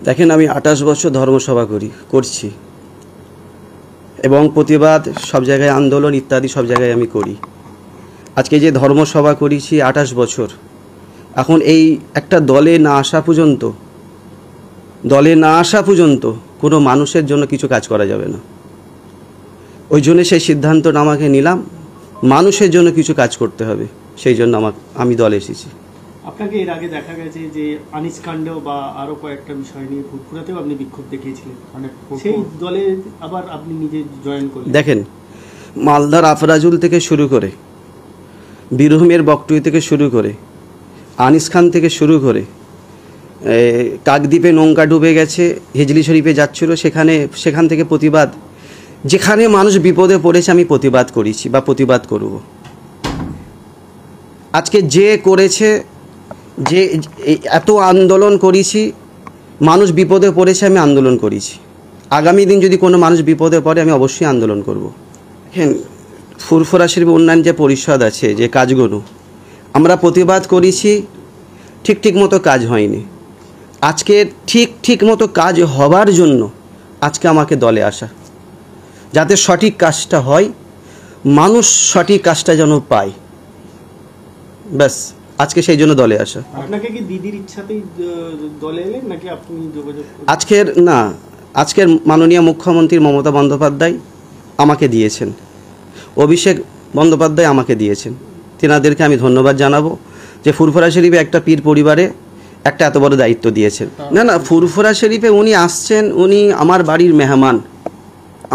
দেখেন, আমি 28 বছর ধর্মসভা করছি এবং প্রতিবাদ সব জায়গায়, আন্দোলন ইত্যাদি সব জায়গায় আমি করি। আজকে যে ধর্মসভা করেছি 28 বছর, এখন এই একটা দলে না আসা পর্যন্ত কোনো মানুষের জন্য কিছু কাজ করা যাবে না। ওই জন্য সেই সিদ্ধান্তটা আমাকে নিলাম, মানুষের জন্য কিছু কাজ করতে হবে, সেই জন্য আমি দলে এসেছি। আপনাকে এর আগে দেখা গেছে যে আনিস কাণ্ড বা আরো কয়েকটা বিষয় নিয়ে ফুরফুরাতেও আপনি বিক্ষোভ দেখিয়েছিলেন, সেই দলে আবার আপনি নিজে জয়েন করলেন। দেখেন, মালদার আফরাজুল থেকে শুরু করে, বীরভূমের বকটুই থেকে শুরু করে, আনিস খান থেকে শুরু করে, কাকদ্বীপে নৌকা ডুবে গেছে, হিজলি শরীফে যাচ্ছিল, সেখান থেকে প্রতিবাদ, যেখানে মানুষ বিপদে পড়েছে আমি প্রতিবাদ করেছি বা প্রতিবাদ করব। আজকে যে করেছে, যে এত আন্দোলন করেছি, মানুষ বিপদে পড়েছে, আমি আন্দোলন করেছি। আগামী দিন যদি কোনো মানুষ বিপদে পড়ে আমি অবশ্যই আন্দোলন করব। হ্যাঁ, ফুরফুরা শরীফ উন্নয়ন যে পরিষদ আছে, যে কাজগুলো আমরা প্রতিবাদ করেছি, ঠিক মতো কাজ হয়নি। আজকে ঠিক মতো কাজ হবার জন্য আজকে আমাকে দলে আসা, যাতে সঠিক কাজটা হয়, মানুষ সঠিক কাজটা যেন পায়, ব্যাস আজকে সেই জন্য দলে আসা। আপনাকে কি দিদির ইচ্ছাতেই দলে এলেন নাকি আপনি যোগাযোগ? আজকের মাননীয় মুখ্যমন্ত্রী মমতা বন্দ্যোপাধ্যায় আমাকে দিয়েছেন, অভিষেক বন্দ্যোপাধ্যায় আমাকে দিয়েছেন, তেনাদেরকে আমি ধন্যবাদ জানাবো যে ফুরফুরা শরীফে একটা পীর পরিবারে একটা এত বড় দায়িত্ব দিয়েছেন। না, ফুরফুরা শরীফে উনি আসছেন, উনি আমার বাড়ির মেহমান,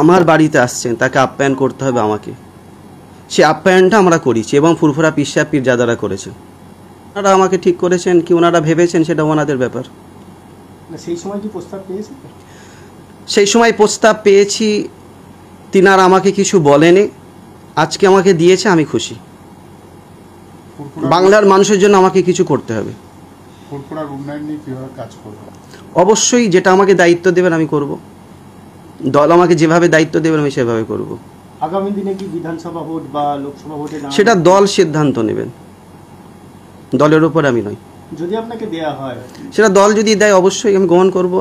আমার বাড়িতে আসছেন, তাকে আপ্যায়ন করতে হবে আমাকে। সে আপ্যায়নটা আমরা করেছি এবং ফুরফুরা পীর সাহেব পীরজাদারা করেছেন। ওনারা আমাকে ঠিক করেছেন কি ওনারা ভেবেছেন সেটা ওনাদের ব্যাপার। সেই সময় কি প্রস্তাব পেয়েছেন? সেই সময় প্রস্তাব পেয়েছি, তিনারা আমাকে কিছু বলেনি, আজকে আমাকে দিয়েছে, আমি খুশি। বাংলার মানুষের জন্য আমাকে কিছু করতে হবে। অবশ্যই যেটা আমাকে দায়িত্ব দেবেন আমি করব, দল আমাকে যেভাবে দায়িত্ব দেবেন আমি সেভাবে করব। আগামী দিনে কি বিধানসভা ভোট বা লোকসভা ভোটে সেটা দল সিদ্ধান্ত নেবেন, দলের উপর আমি নই। যদি আপনাকে দেয়া হয়, সেটা দল যদি দেয় অবশ্যই আমি গ্রহণ করব।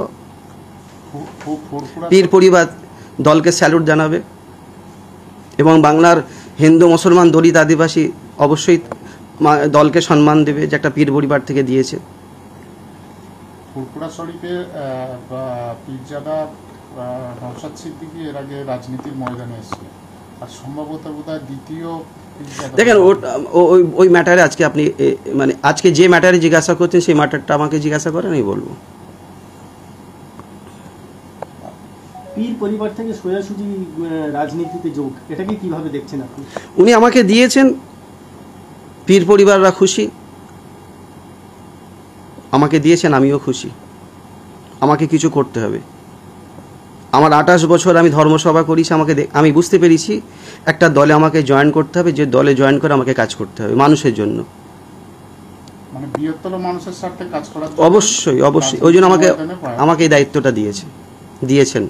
পীর পরিবার দলকে স্যালুট জানাবে এবং বাংলার হিন্দু, মুসলমান, দলিত, আদিবাসী অবশ্যই দলকে সম্মান দেবে যে একটা পীর পরিবার থেকে দিয়েছে। ফুরফুরা শরীফে পীরজাদা নওশাদ সিদ্দিকী এর আগে রাজনীতির ময়দানে এসেছে, আর সম্ভবত বোধহয় দ্বিতীয়। দেখেন, ওই ম্যাটারে আজকে আপনি মানে আজকে যে ম্যাটারে জিজ্ঞাসা করছেন সেই ম্যাটারটা আমাকে জিজ্ঞাসা করেন, আমি বলবো। পীর পরিবার থেকে সোজাসুজি রাজনীতিতে যোগ, এটাকে কিভাবে দেখছেন আপনি? উনি আমাকে দিয়েছেন, পীর পরিবাররা খুশি, আমাকে দিয়েছেন, আমিও খুশি। আমাকে কিছু করতে হবে। আমার 28 বছর আমি ধর্মসভা করেছি, আমি বুঝতে পেরেছি একটা দলে আমাকে জয়েন করতে হবে, যে দলে জয়েন করে আমাকে কাজ করতে হবে মানুষের জন্য, মানে বৃহত্তর মানুষের স্বার্থে কাজ করার। অবশ্যই ওই জন্য আমাকে এই দায়িত্বটা দিয়েছেন।